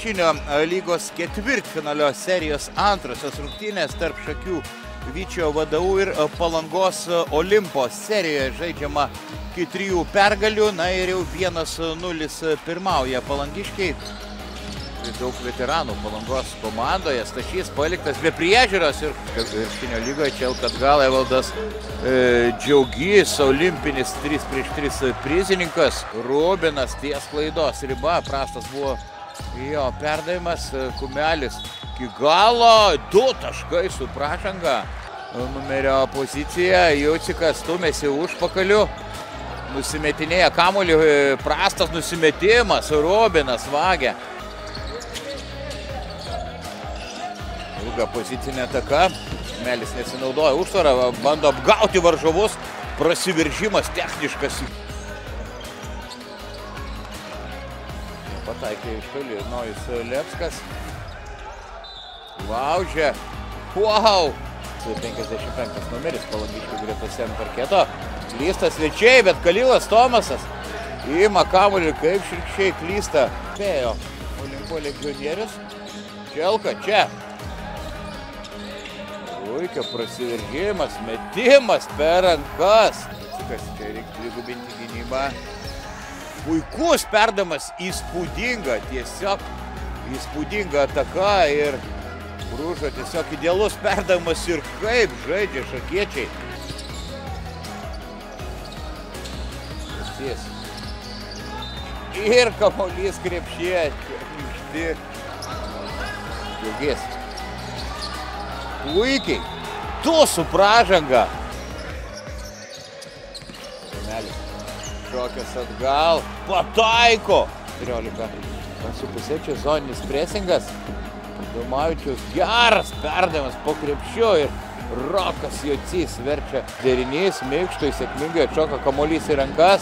krepšinio lygos ketvirtfinalio serijos antrosios rungtynės tarp Šakių Vyčio VDU ir Palangos Olimpo serijoje žaidžiama iki 3 pergalių, na ir jau 1-0 pirmauja palangiškiai. Daug veteranų Palangos komandoje, Stašys paliktas be priežiūros ir krepšinio lygoje čia atgal Evaldas Džiaugys, olimpinis 3-3 prizininkas, Rubinas ties klaidos riba, prastas buvo jo perdavimas, Kumelis iki galo, 2 taškai su pražanga, numerio pozicija, Jucikas stumėsi užpakaliu, nusimetinėja kamuolį, prastas nusimetimas, Rubinas vagia. Ilga pozicinė ataka, Melis nesinaudoja užtvarą, bando apgauti varžovus, prasiveržimas techniškas. Pataikė iš toli Nojus Lepskas. Laužė. Wow! 55 numeris palangiškių gretose ant parketo. Klysta svečiai, bet Kalilas Tomasas ima kamuolį, kaip širkščiai klysta. Spėjo Olimpo legionierius. Čelka čia. Puikia prasiveržimas, metimas per rankas. Kas čia reikia dvigubinti gynybą. Puikus perdamas, įspūdinga, tiesiog įspūdinga ataka ir Bružo tiesiog idealus perdavimas ir kaip žaidžia šakiečiai. Ir kamuolys krepšyje, minkšti. Džiaugys. Puikiai, 2 su pražanga. Kumelis šokęs atgal, pataiko. 14,5 čia zoninis presingas. Domavičius geras perdavimas po krepšiu ir Rokas Jocys verčia derinys, minkštui sėkmingai atšoka kamuolys į rankas.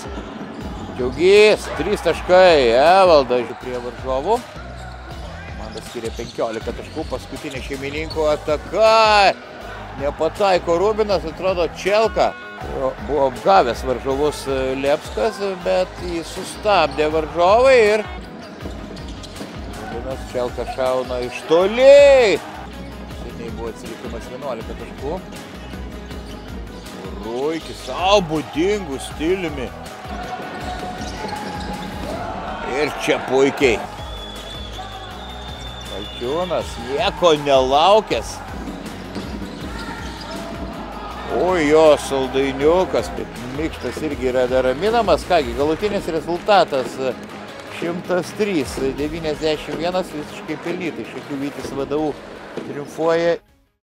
Džiaugys, 3 taškai, Evaldas prie varžovų. Komanda skiria 15 taškų, paskutinė šeimininkų ataka. Nepataiko Rubinas, atrodo Čelka. Buvo apgavęs varžovus Lepskas, bet jį sustabdė varžovai ir Rubinas Čelka šauna iš toli. Seniai buvo atsilikimas 11 taškų. Ruikis savo būdingų stiliumi. Ir čia puikiai. Valčiūnas nieko nelaukęs. O jo saldainiukas, mikštas irgi yra dar raminamas. Kągi, galutinis rezultatas 103-91 visiškai pelnytai. Šakių Vytis VDU triumfuoja.